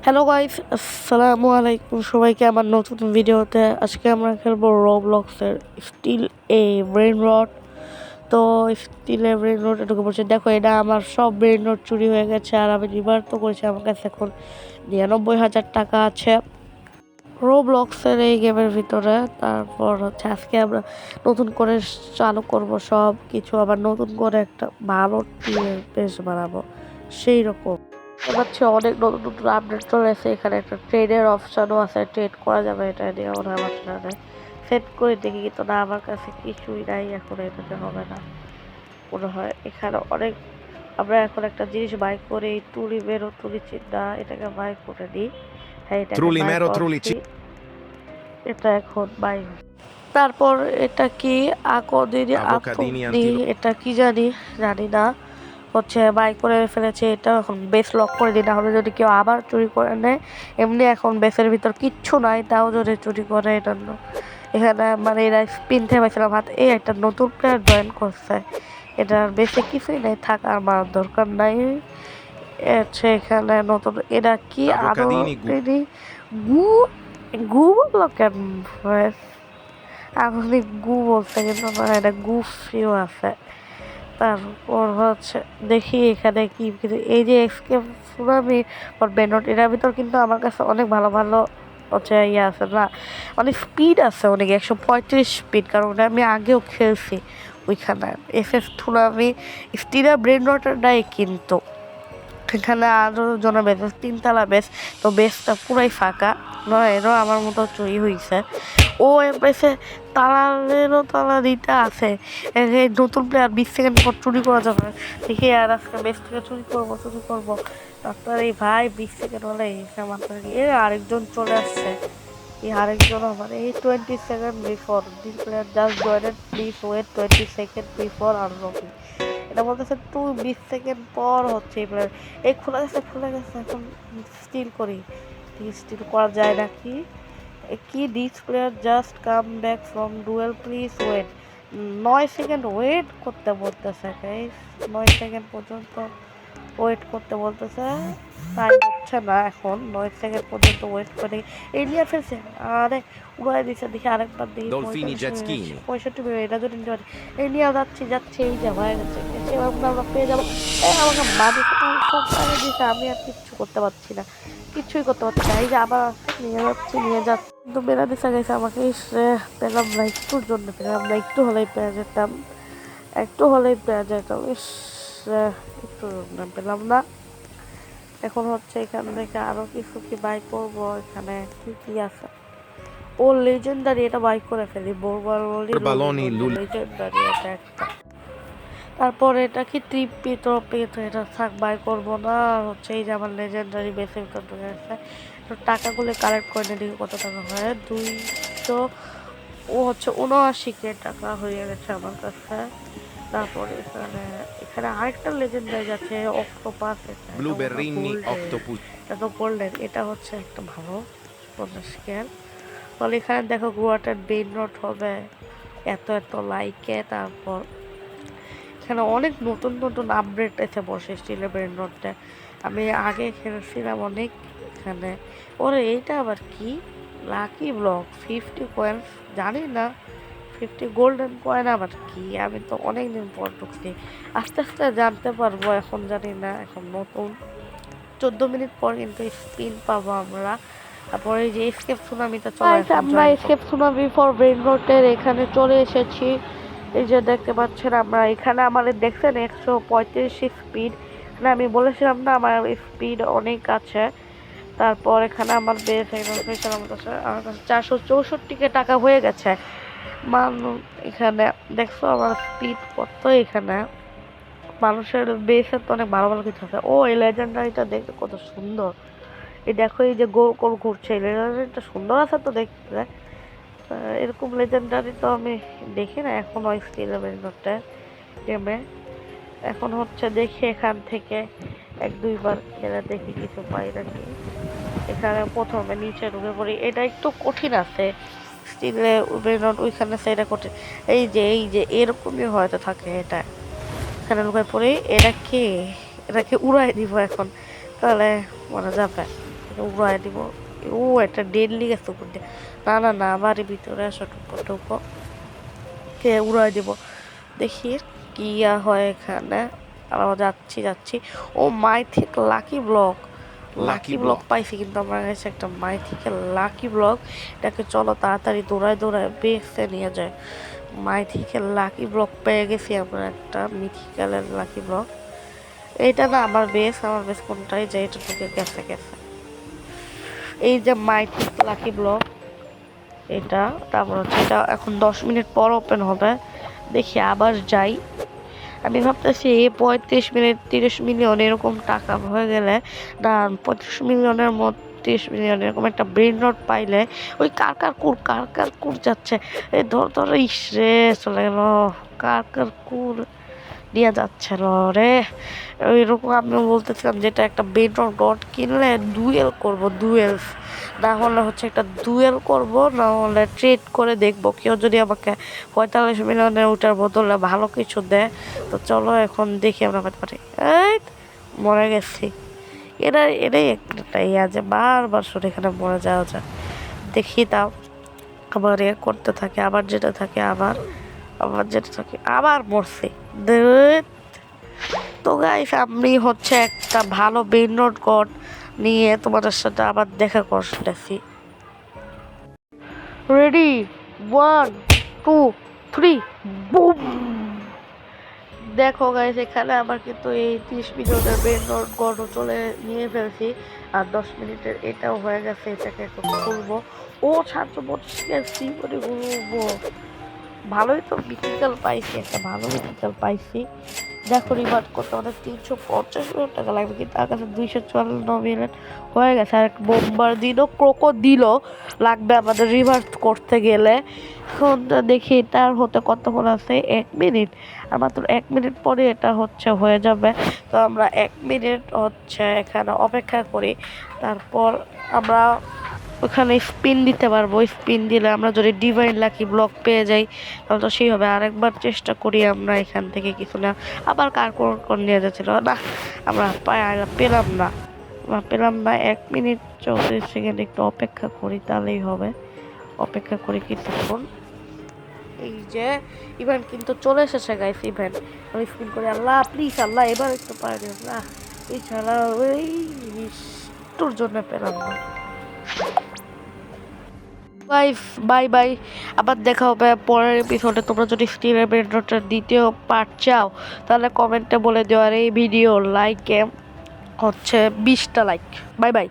Hello guys, আসসালামু আলাইকুম সবাইকে আমার নতুন ভিডিওতে। আজকে আমরা খেলবো রোবলক্সের স্টিল এ ব্রেন রট। তো স্টিল এ ব্রেন রট এটুকু বলছে, দেখো এটা আমার সব ব্রেন রট চুরি হয়ে গেছে আর আমি রিভার তো করেছি। আমার কাছে এখন 99,000 টাকা আছে রোবলক্সের এই গেমের ভিতরে। তারপর হচ্ছে আজকে আমরা নতুন করে চালু করব সব কিছু, আবার নতুন করে একটা ভালো টিমের পেজ বানাবো সেই রকম। পাচ্ছি অনেক নতুন নতুন আপডেট চলে এসেছে। এখানে একটা ট্রেডের অপশনও আছে, ট্রেড করা যাবে। এটা নিয়ে মনে হয় আমার সাথে সেট করে দেখি, কিন্তু না আমার কাছে কিছুই নাই এখন, এটাতে হবে না মনে হয়। এখানে অনেক আমরা এখন একটা জিনিস বাই করে তুলি বেরো তুলি চিন্তা এটাকে বাই করে নিই। হ্যাঁ, এটাকে বাই করছি, এটা এখন বাই। তারপর এটা কি আকদিনী আতদি, এটা কি জানি জানি না, হচ্ছে বাই করে ফেলেছে। এটা এখন বেস লক করে দিই, না হলে যদি কেউ আবার চুরি করে নেয়। এমনি এখন বেসের ভিতর কিচ্ছু নাই, তাও যদি চুরি করে এটা এখানে মানে এরা স্পিন থেমেছিলাম হাত। এই একটা নতুন প্লেয়ার জয়েন করছে, এটার বেসে কিছুই নাই, থাকার আমার দরকার নাই। হচ্ছে এখানে নতুন এটা কি আরো গু গু বললো কেন? আপনি গু বলছে কিন্তু না, এটা গুফিও আছে। তারপর হচ্ছে দেখি এখানে কি, এই যে এক্সকেপ সুনামি আর বেনট, এটার ভিতর কিন্তু আমার কাছে অনেক ভালো ভালো হচ্ছে ইয়ে আছে না, অনেক স্পিড আছে, অনেক 135 স্পিড, কারণ ওটা আমি আগেও খেলছি ওইখানে। এফএফ সুনামি স্টিলের ব্রেন রটার নাই, কিন্তু এখানে আরও জনের বেস, 3 তলা বেস, তো বেসটা পুরাই ফাঁকা নয়। এরও আমার মতো চুরি হয়েছে। ও এসে তালালেরও তালা দিতে আছে। এই নতুন প্লেয়ার 20 সেকেন্ড পর চুরি করা যাবে দেখি, আর আজকে বেস থেকে চুরি করবো। আপনার এই ভাই 20 সেকেন্ড হলে মাত্র আরেকজন চলে আসছে। এই আরেকজন আমার এই 20 second before this player just joined, please wait 20 second before unlocking. এটা বলতেছে তুই 20 সেকেন্ড পর হচ্ছে এই প্লেয়ার। এই খোলা গেছে এখন স্টিল করি। স্টিল করা যায় নাকি? কি this player just come back from duel, please wait 9 second wait করতে বলতেছে। 9 সেকেন্ড পর্যন্ত ওয়েট করতে বলতেছে, তাই হচ্ছে না। এখন 9 সেকেন্ড পর্যন্ত ওয়েট করে এই নিয়ে ফেলছে। আরে উড়াই দিচ্ছে, দেখি আরেকবার দেখি 65 মিনিট। এটা যদি নিতে পারি এই নিয়ে যাচ্ছি এই যে হয়ে গেছে, আমরা পেয়ে যাবো। আমাকে মাঝে সব টাকা দিয়েছে, আমি আর কিচ্ছু করতে পারছি না, কিছুই করতে পারছি না। এই যে আবার নিয়ে যাচ্ছি কিন্তু বেড়া দিশা গেছে আমাকে। পেলাম না, একটুর জন্য পেলাম না, একটু হলেই পেয়ে যেতাম, ইস একটু পেলাম না। এখন হচ্ছে এখান থেকে আরো কিছু কি বাই করবো। এখানে কি কি আছে? ও লেজেন্ডারি, এটা বাই করে ফেলি। লেজেন্ডারি এটা একটা। তারপর এটা কি ট্রিপি ট্রপি, তো এটা থাক, বাই করবো না। হচ্ছে এই যে আমার লেজেন্ডারি বেসে ভিতর ঢুকে গেছে। তো টাকাগুলো কালেক্ট করে নিয়ে দেখি কত টাকা হয়। 200 ও হচ্ছে 79 টাকা হয়ে গেছে আমার কাছে। তারপরে এখানে আরেকটা লেজেন্ডারি আছে অক্টোপাস, এটা তো গোল্ডেন, এটা হচ্ছে একটা ভালো স্ক্যান। তাহলে এখানে দেখো গুয়াটার বেইন রট হবে এত লাইকে। তারপর এখানে অনেক নতুন নতুন আপডেট এসে বসে স্টিলের ব্রেন রটটা, আমি আগে খেলছিলাম অনেক। এখানে ওরে এইটা আবার কি লাকি ব্লক 50 কয়েন, জানি না 50 গোল্ডেন কয়েন আবার কি, আমি তো অনেক দিন পর ঢুকছি, আস্তে আস্তে জানতে পারবো। এখন জানি না, এখন নতুন 14 মিনিট পর কিন্তু স্পিন পাবো আমরা। তারপরে এই যে এসকেপ সুনামিটা চলে, আমরা এসকেপ সুনামি ফর ব্রেন রটের এখানে চলে এসেছি। এই যে দেখতে পাচ্ছেন আমরা এখানে আমাদের দেখছেন 135 স্পিড। এখানে আমি বলেছিলাম না আমার স্পিড অনেক আছে। তারপর এখানে আমার বেস আমার কাছে 464 টাকা হয়ে গেছে। এখানে দেখছো আমার স্পিড কত। এখানে মানুষের বেসের তো অনেক ভালো ভালো কিছু আছে। ও এই লেজেন্ডারিটা দেখতে কত সুন্দর, এই দেখো এই যে গোল গোল ঘুরছে, এই লেজেন্ডারিটা সুন্দর আছে তো দেখতে। এরকম লেজেন্ডারি তো আমি দেখি না এখন ওই স্কিলে গেমে। এখন হচ্ছে দেখি এখান থেকে 1-2 বার খেলে দেখি কিছু পাই নাকি। এখানে প্রথমে নিচে ঢুকে পড়ি, এটা একটু কঠিন আছে স্টিলে ওইখানে সেটা কঠিন। এই যে এরকমই হয়তো থাকে এটা। এখানে ঢুকে পড়ি, এটাকে উড়াই দিব এখন, তাহলে মনে যাবে। থেকে উড়াই দিব। ও একটা ডেডলি গেছে উপর দিয়ে। না না না, আমার ভিতরে আসো, টুকো টুকো কে উড়াই দিব। দেখি কি হয় এখানে। আমরা যাচ্ছি যাচ্ছি। ও মাইথিক লাকি ব্লক, লাকি ব্লক পাইছি কিন্তু আমার কাছে একটা মাইথিকের লাকি ব্লক। এটাকে চলো তাড়াতাড়ি দৌড়ায় দৌড়ায় বেসে নিয়ে যায়। মাইথিকের লাকি ব্লক পেয়ে গেছি আমরা, একটা মিথিক্যালের লাকি ব্লক। এইটা না আমার বেস, আমার বেস কোনটাই যে এটা ঢুকে গেছে গেছে। এই যে মাইথিক লাকি ব্লক এটা, তারপর হচ্ছে এটা এখন 10 মিনিট পর ওপেন হবে। দেখি আবার যাই। আমি ভাবতেছি 35 মিনিট 30 মিলিয়ন এরকম টাকা হয়ে গেলে, না 35 মিলিয়নের মধ্যে 30 মিলিয়ন এরকম একটা ব্রেন রড পাইলে, ওই কার কার কুর যাচ্ছে, এই ধর ধর ইস রে চলে গেল। কার কুর নিয়ে যাচ্ছে রে। ওইরকম আমি বলতেছিলাম যেটা একটা ব্রেন রড কিনলে ডুয়েল করব, ডুয়েলস না হলে হচ্ছে একটা ডুয়েল করব, না হলে ট্রেড করে দেখবো কেউ যদি আমাকে 45 মিলিয়নের ওটার বদলে ভালো কিছু দেয়। তো চলো এখন দেখি আমরা পেতে পারি। এই মরে গেছি। এটাই একটা ইয়া যে বারবার শুনে এখানে মরে যাওয়া যায়। দেখি তাও আবার এ করতে থাকে, আবার যেটা থাকে আবার, আবার যেটা থাকে আবার মরছি। তো গাইস আমি হচ্ছে একটা ভালো ব্রেন রড গড নিয়ে তোমাদের সাথে আবার দেখা করতেছি। Ready, 1 2 3, broom. দেখো গাইস এখানে আবার কিন্তু এই 30 মিনিটের ব্রেন রড গড় চলে নিয়ে ফেলছি। আর 10 মিনিটের এটাও হয়ে গেছে, এটাকে এখন খুলবো। ও ছাত্র বসে করে ঘুরবো। ভালোই তো মিথিক্যাল পাইছি, একটা ভালো মিথিক্যাল পাইছি। দেখো রিভার্ট করতে আমাদের 350 মিলিয়ন টাকা লাগবে, কিন্তু তার কাছে 254 মিলিয়ন হয়ে গেছে। আর বোম্বার দিনও ক্রোকো দিল লাগবে আমাদের রিভার্ট করতে গেলে। এখন দেখি এটার হতে কতক্ষণ আছে, 1 মিনিট। আর মাত্র 1 মিনিট পরে এটা হচ্ছে হয়ে যাবে। তো আমরা 1 মিনিট হচ্ছে এখানে অপেক্ষা করি, তারপর আমরা ওখানে স্পিন দিতে পারবো। স্পিন দিলে আমরা যদি ডিভাইন লাকি ব্লক পেয়ে যাই তাহলে তো সেই হবে। আরেকবার চেষ্টা করি আমরা এখান থেকে কিছু না। আবার কার কোন নিয়ে যাচ্ছিল না, আমরা পেলাম না, পেলাম না। 1 মিনিট 34 সেকেন্ড একটু অপেক্ষা করি তাহলেই হবে। অপেক্ষা করি কিছুক্ষণ। এই যে ইভেন্ট কিন্তু চলে এসেছে গাইস, ইভেন্ট আমি স্পিন করি। আল্লাহ প্লিজ আল্লাহ এবার একটু পারি না, এছাড়া ওই তোর জন্য পেলাম না। গাইস বাই বাই, আবার দেখা হবে পরের এপিসোডে। তোমরা যদি স্টিলের ব্রেন রডটার দ্বিতীয় পার্ট চাও তাহলে কমেন্টে বলে দিও। আর এই ভিডিও লাইকে হচ্ছে 20টা লাইক। Bye bye.